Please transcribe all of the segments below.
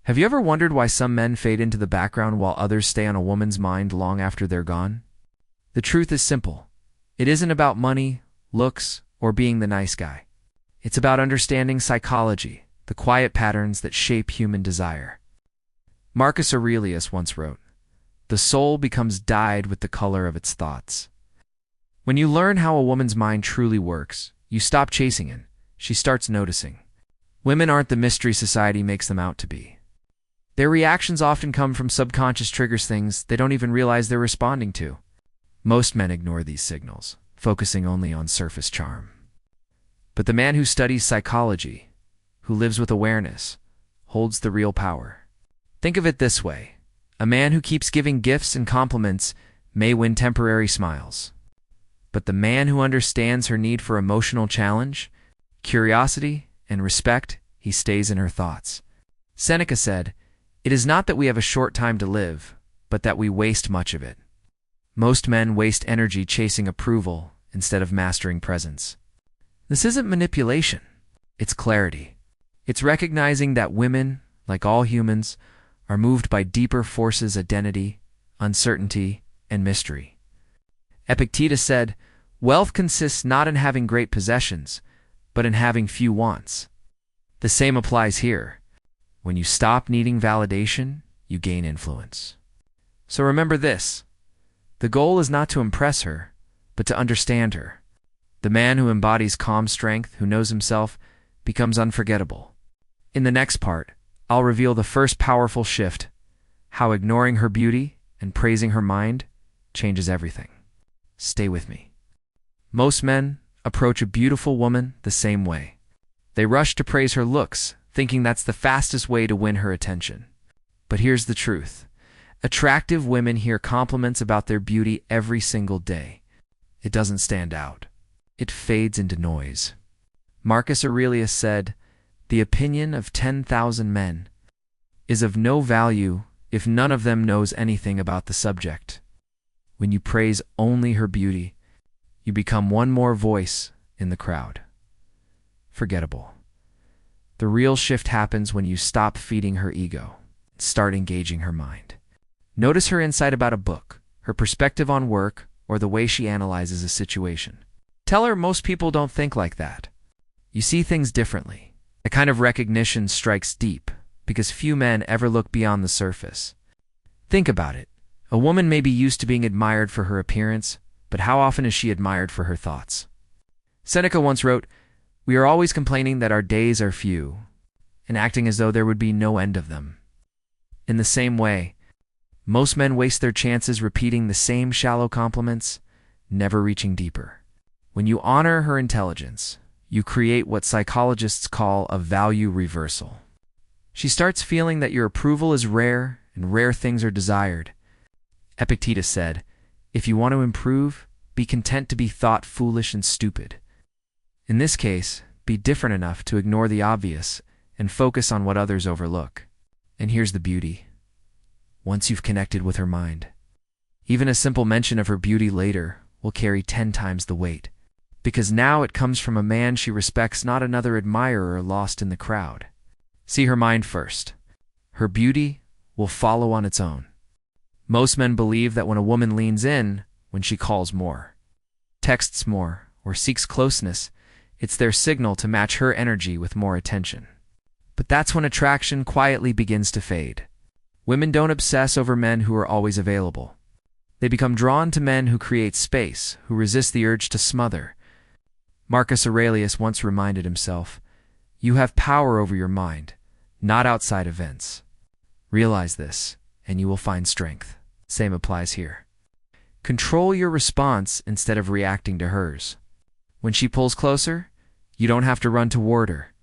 Have you ever wondered why some men fade into the background while others stay on a woman's mind long after they're gone? The truth is simple. It isn't about money, looks, or being the nice guy. It's about understanding psychology, the quiet patterns that shape human desire. Marcus Aurelius once wrote, "The soul becomes dyed with the color of its thoughts." When you learn how a woman's mind truly works, you stop chasing it. She starts noticing. Women aren't the mystery society makes them out to be. Their reactions often come from subconscious triggers, things they don't even realize they're responding to. Most men ignore these signals, focusing only on surface charm. But the man who studies psychology, who lives with awareness, holds the real power. Think of it this way. A man who keeps giving gifts and compliments may win temporary smiles. But the man who understands her need for emotional challenge, curiosity, and respect, he stays in her thoughts. Seneca said, "It is not that we have a short time to live, but that we waste much of it." Most men waste energy chasing approval instead of mastering presence. This isn't manipulation. It's clarity. It's recognizing that women, like all humans, are moved by deeper forces: identity, uncertainty, and mystery. Epictetus said, "Wealth consists not in having great possessions, but in having few wants." The same applies here. When you stop needing validation, you gain influence. So remember this. The goal is not to impress her, but to understand her. The man who embodies calm strength, who knows himself, becomes unforgettable. In the next part, I'll reveal the first powerful shift, how ignoring her beauty and praising her mind changes everything. Stay with me. Most men approach a beautiful woman the same way. They rush to praise her looks, thinking that's the fastest way to win her attention. But here's the truth. Attractive women hear compliments about their beauty every single day. It doesn't stand out. It fades into noise. Marcus Aurelius said, "The opinion of 10,000 men is of no value if none of them knows anything about the subject." When you praise only her beauty, you become one more voice in the crowd. Forgettable. The real shift happens when you stop feeding her ego and start engaging her mind. Notice her insight about a book, her perspective on work, or the way she analyzes a situation. Tell her most people don't think like that. You see things differently. The kind of recognition strikes deep because few men ever look beyond the surface. Think about it. A woman may be used to being admired for her appearance, but how often is she admired for her thoughts? Seneca once wrote, "We are always complaining that our days are few, and acting as though there would be no end of them." In the same way, most men waste their chances repeating the same shallow compliments, never reaching deeper. When you honor her intelligence, you create what psychologists call a value reversal. She starts feeling that your approval is rare and rare things are desired. Epictetus said, "If you want to improve, be content to be thought foolish and stupid." In this case, be different enough to ignore the obvious and focus on what others overlook. And here's the beauty. Once you've connected with her mind, even a simple mention of her beauty later will carry 10 times the weight, because now it comes from a man she respects, not another admirer lost in the crowd. See her mind first. Her beauty will follow on its own. Most men believe that when a woman leans in, when she calls more, texts more, or seeks closeness, it's their signal to match her energy with more attention. But that's when attraction quietly begins to fade. Women don't obsess over men who are always available. They become drawn to men who create space, who resist the urge to smother. Marcus Aurelius once reminded himself, "You have power over your mind, not outside events." Realize this, and you will find strength. Same applies here. Control your response instead of reacting to hers. When she pulls closer, you don't have to run toward her.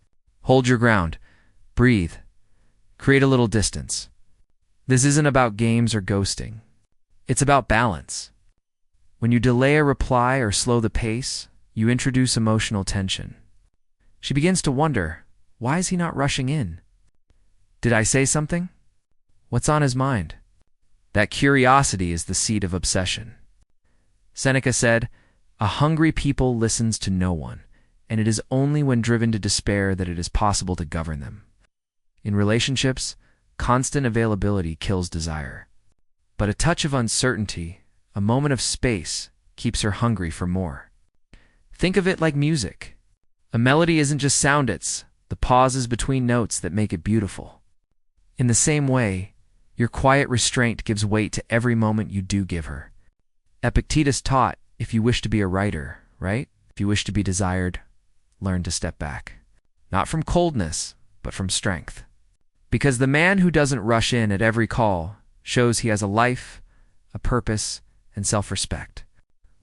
Hold your ground. Breathe. Create a little distance. This isn't about games or ghosting. It's about balance. When you delay a reply or slow the pace, you introduce emotional tension. She begins to wonder, why is he not rushing in? Did I say something? What's on his mind? That curiosity is the seed of obsession. Seneca said, "A hungry people listens to no one, and it is only when driven to despair that it is possible to govern them." In relationships, constant availability kills desire. But a touch of uncertainty, a moment of space, keeps her hungry for more. Think of it like music. A melody isn't just sound, it's the pauses between notes that make it beautiful. In the same way, your quiet restraint gives weight to every moment you do give her. Epictetus taught, if you wish to be a writer, right? If you wish to be desired, learn to step back. Not from coldness, but from strength. Because the man who doesn't rush in at every call shows he has a life, a purpose, and self-respect.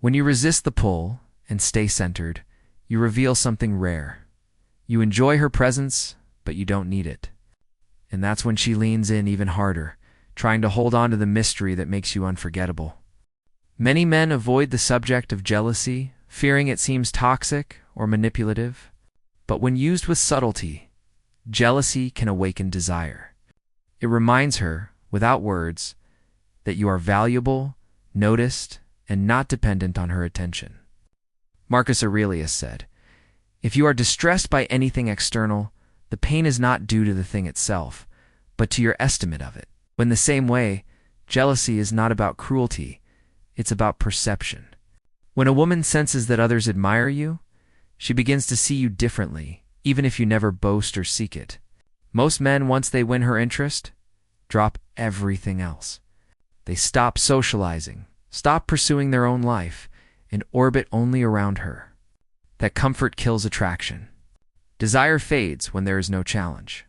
When you resist the pull and stay centered, you reveal something rare. You enjoy her presence, but you don't need it. And that's when she leans in even harder, trying to hold on to the mystery that makes you unforgettable. Many men avoid the subject of jealousy, fearing it seems toxic or manipulative. But when used with subtlety, jealousy can awaken desire. It reminds her, without words, that you are valuable, noticed, and not dependent on her attention. Marcus Aurelius said, "If you are distressed by anything external, the pain is not due to the thing itself, but to your estimate of it." In the same way, jealousy is not about cruelty, it's about perception. When a woman senses that others admire you, she begins to see you differently, even if you never boast or seek it. Most men, once they win her interest, drop everything else. They stop socializing, stop pursuing their own life, and orbit only around her. That comfort kills attraction. Desire fades when there is no challenge.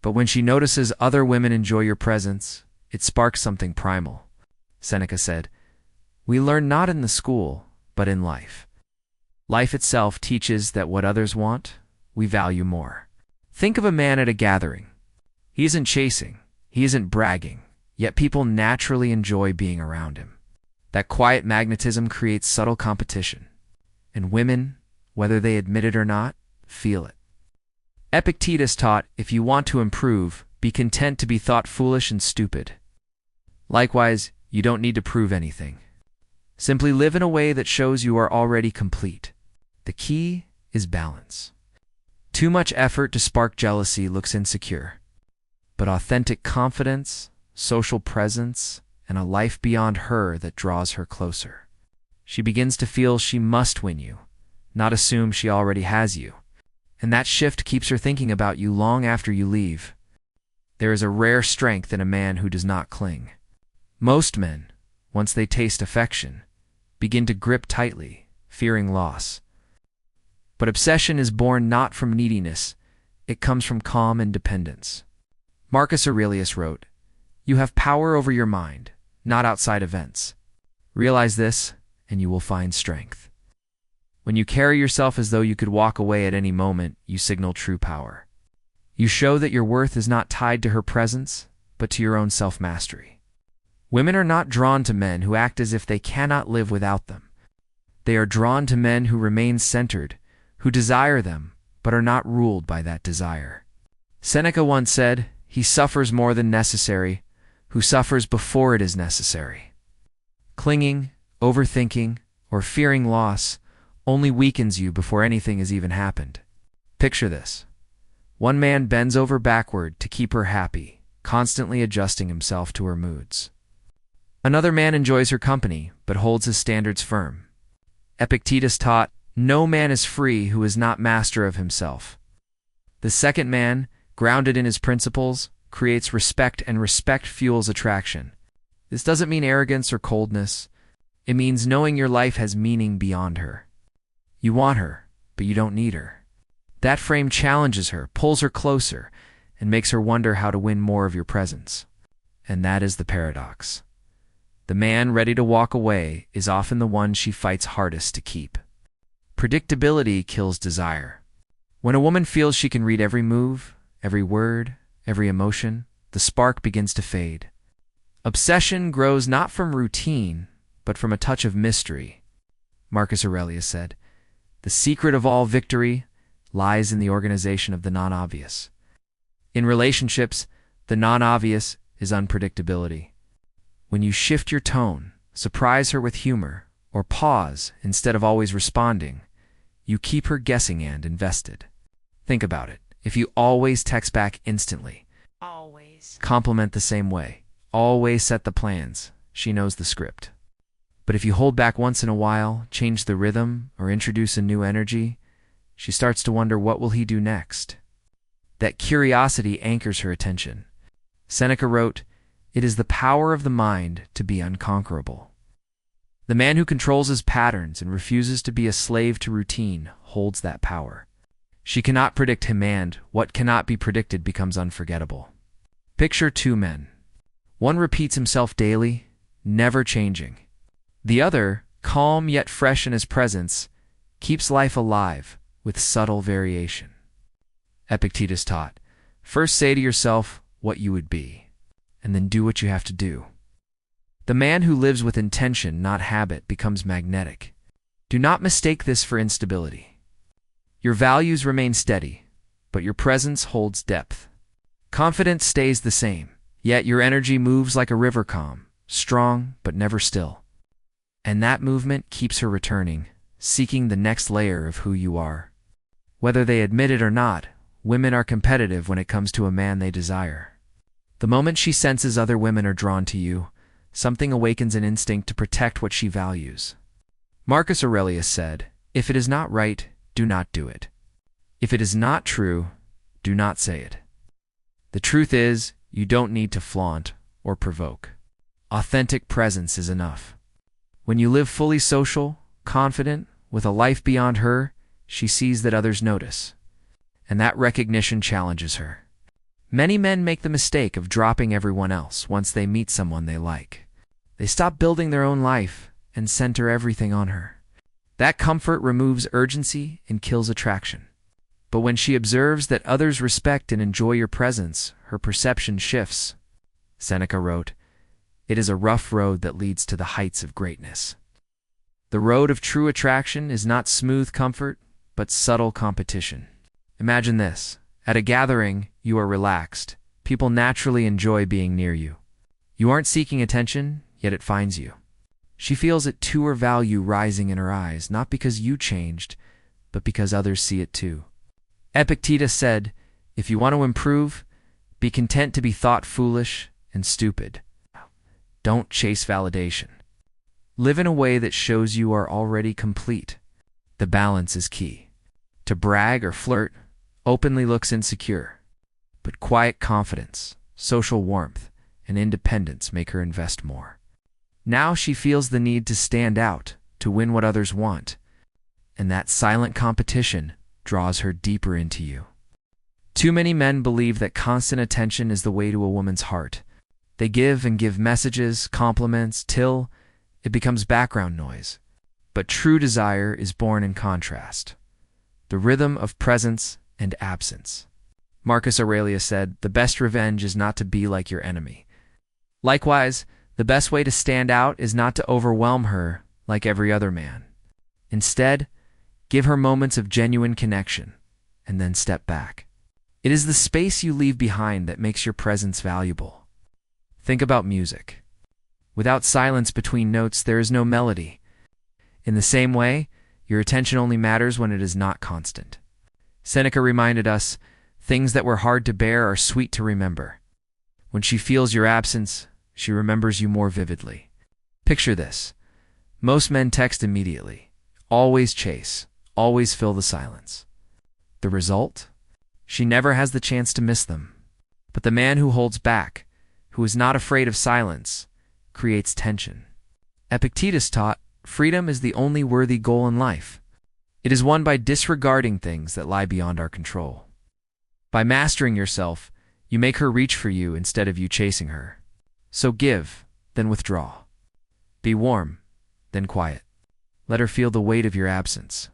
But when she notices other women enjoy your presence, it sparks something primal. Seneca said, "We learn not in the school, but in life." Life itself teaches that what others want, we value more. Think of a man at a gathering. He isn't chasing, he isn't bragging, yet people naturally enjoy being around him. That quiet magnetism creates subtle competition. And women, whether they admit it or not, feel it. Epictetus taught, if you want to improve, be content to be thought foolish and stupid. Likewise, you don't need to prove anything. Simply live in a way that shows you are already complete. The key is balance. Too much effort to spark jealousy looks insecure. But authentic confidence, social presence, and a life beyond her that draws her closer. She begins to feel she must win you, not assume she already has you. And that shift keeps her thinking about you long after you leave. There is a rare strength in a man who does not cling. Most men, once they taste affection, begin to grip tightly, fearing loss. But obsession is born not from neediness, it comes from calm and dependence. Marcus Aurelius wrote, "You have power over your mind, not outside events. Realize this, and you will find strength." When you carry yourself as though you could walk away at any moment, you signal true power. You show that your worth is not tied to her presence, but to your own self-mastery. Women are not drawn to men who act as if they cannot live without them. They are drawn to men who remain centered, who desire them, but are not ruled by that desire. Seneca once said, "He suffers more than necessary, who suffers before it is necessary." Clinging, overthinking, or fearing loss only weakens you before anything has even happened. Picture this. One man bends over backward to keep her happy, constantly adjusting himself to her moods. Another man enjoys her company, but holds his standards firm. Epictetus taught, "No man is free who is not master of himself." The second man, grounded in his principles, creates respect, and respect fuels attraction. This doesn't mean arrogance or coldness. It means knowing your life has meaning beyond her. You want her, but you don't need her. That frame challenges her, pulls her closer, and makes her wonder how to win more of your presence. And that is the paradox. The man ready to walk away is often the one she fights hardest to keep. Predictability kills desire. When a woman feels she can read every move, every word, every emotion, the spark begins to fade. Obsession grows not from routine, but from a touch of mystery. Marcus Aurelius said, "The secret of all victory lies in the organization of the non-obvious." In relationships, the non-obvious is unpredictability. When you shift your tone, surprise her with humor, or pause instead of always responding, you keep her guessing and invested. Think about it. If you always text back instantly, Compliment the same way. Always set the plans. She knows the script. But if you hold back once in a while, change the rhythm, or introduce a new energy, she starts to wonder, what will he do next? That curiosity anchors her attention. Seneca wrote, "It is the power of the mind to be unconquerable." The man who controls his patterns and refuses to be a slave to routine holds that power. She cannot predict him, and what cannot be predicted becomes unforgettable. Picture two men. One repeats himself daily, never changing. The other, calm yet fresh in his presence, keeps life alive with subtle variation. Epictetus taught, first say to yourself what you would be, and then do what you have to do. The man who lives with intention, not habit, becomes magnetic. Do not mistake this for instability. Your values remain steady, but your presence holds depth. Confidence stays the same, yet your energy moves like a river, calm, strong, but never still. And that movement keeps her returning, seeking the next layer of who you are. Whether they admit it or not, women are competitive when it comes to a man they desire. The moment she senses other women are drawn to you, something awakens an instinct to protect what she values. Marcus Aurelius said, "If it is not right, do not do it. If it is not true, do not say it." The truth is, you don't need to flaunt or provoke. Authentic presence is enough. When you live fully social, confident, with a life beyond her, she sees that others notice. And that recognition challenges her. Many men make the mistake of dropping everyone else once they meet someone they like. They stop building their own life and center everything on her. That comfort removes urgency and kills attraction. But when she observes that others respect and enjoy your presence, her perception shifts. Seneca wrote, "It is a rough road that leads to the heights of greatness." The road of true attraction is not smooth comfort, but subtle competition. Imagine this. At a gathering, you are relaxed. People naturally enjoy being near you. You aren't seeking attention, yet it finds you. She feels it too, her value rising in her eyes, not because you changed, but because others see it too. Epictetus said, "If you want to improve, be content to be thought foolish and stupid. Don't chase validation. Live in a way that shows you are already complete." The balance is key. To brag or flirt openly looks insecure, but quiet confidence, social warmth, and independence make her invest more. Now she feels the need to stand out, to win what others want, and that silent competition draws her deeper into you. Too many men believe that constant attention is the way to a woman's heart. They give and give messages, compliments, till it becomes background noise. But true desire is born in contrast, the rhythm of presence and absence. Marcus Aurelius said, "The best revenge is not to be like your enemy." Likewise, the best way to stand out is not to overwhelm her like every other man. Instead, give her moments of genuine connection, and then step back. It is the space you leave behind that makes your presence valuable. Think about music. Without silence between notes, there is no melody. In the same way, your attention only matters when it is not constant. Seneca reminded us, "Things that were hard to bear are sweet to remember." When she feels your absence, she remembers you more vividly. Picture this. Most men text immediately, always chase, always fill the silence. The result? She never has the chance to miss them. But the man who holds back, who is not afraid of silence, creates tension. Epictetus taught, freedom is the only worthy goal in life. It is won by disregarding things that lie beyond our control. By mastering yourself, you make her reach for you instead of you chasing her. So give, then withdraw. Be warm, then quiet. Let her feel the weight of your absence.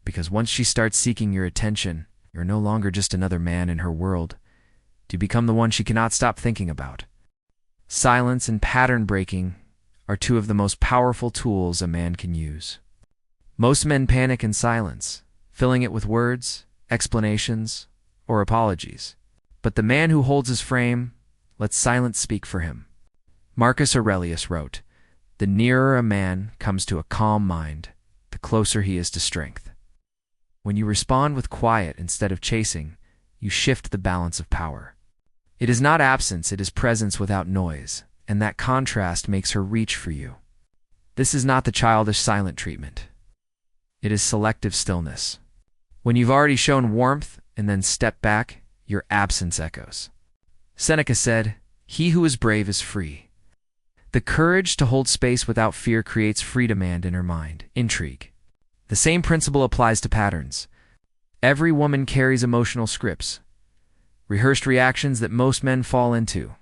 Because once she starts seeking your attention, you're no longer just another man in her world. You become the one she cannot stop thinking about. Silence and pattern breaking are two of the most powerful tools a man can use. Most men panic in silence, filling it with words, explanations, or apologies. But the man who holds his frame lets silence speak for him. Marcus Aurelius wrote, "The nearer a man comes to a calm mind, the closer he is to strength." When you respond with quiet instead of chasing, you shift the balance of power. It is not absence, it is presence without noise, and that contrast makes her reach for you. This is not the childish silent treatment. It is selective stillness. When you've already shown warmth and then step back, your absence echoes. Seneca said, "He who is brave is free." The courage to hold space without fear creates free demand in her mind, intrigue. The same principle applies to patterns. Every woman carries emotional scripts, rehearsed reactions that most men fall into.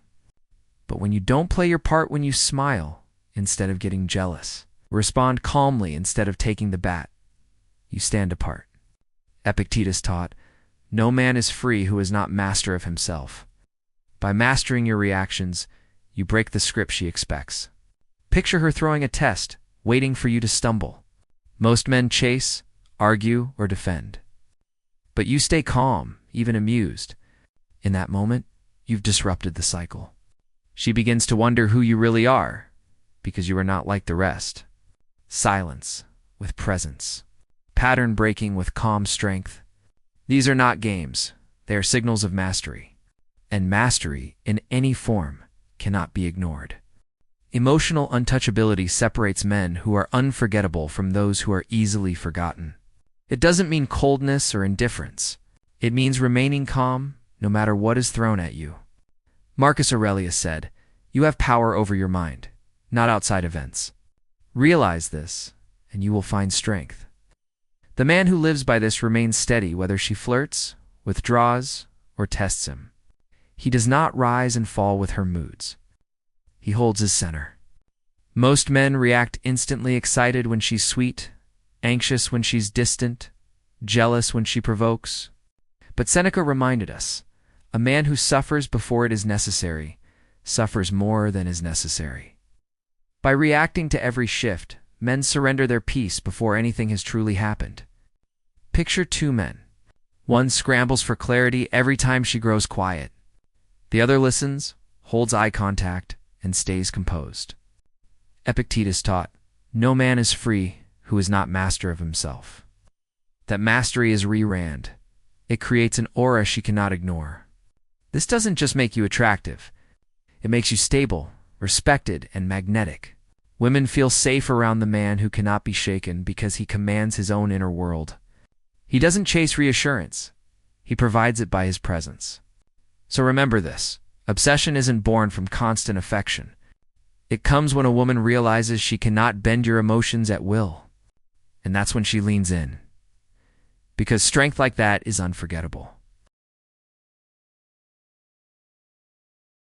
But when you don't play your part, when you smile instead of getting jealous, respond calmly instead of taking the bat, you stand apart. Epictetus taught, "No man is free who is not master of himself." By mastering your reactions, you break the script she expects. Picture her throwing a test, waiting for you to stumble. Most men chase, argue, or defend. But you stay calm, even amused. In that moment, you've disrupted the cycle. She begins to wonder who you really are, because you are not like the rest. Silence with presence. Pattern breaking with calm strength. These are not games. They are signals of mastery. And mastery, in any form, cannot be ignored. Emotional untouchability separates men who are unforgettable from those who are easily forgotten. It doesn't mean coldness or indifference. It means remaining calm, no matter what is thrown at you. Marcus Aurelius said, "You have power over your mind, not outside events." Realize this, and you will find strength. The man who lives by this remains steady whether she flirts, withdraws, or tests him. He does not rise and fall with her moods. He holds his center. Most men react instantly, excited when she's sweet, anxious when she's distant, jealous when she provokes. But Seneca reminded us, a man who suffers before it is necessary suffers more than is necessary. By reacting to every shift, men surrender their peace before anything has truly happened. Picture two men. One scrambles for clarity every time she grows quiet. The other listens, holds eye contact, and stays composed. Epictetus taught, "No man is free who is not master of himself." That mastery is re-rand. It creates an aura she cannot ignore. This doesn't just make you attractive. It makes you stable, respected, and magnetic. Women feel safe around the man who cannot be shaken because he commands his own inner world. He doesn't chase reassurance. He provides it by his presence. So remember this. Obsession isn't born from constant affection. It comes when a woman realizes she cannot bend your emotions at will. And that's when she leans in. Because strength like that is unforgettable.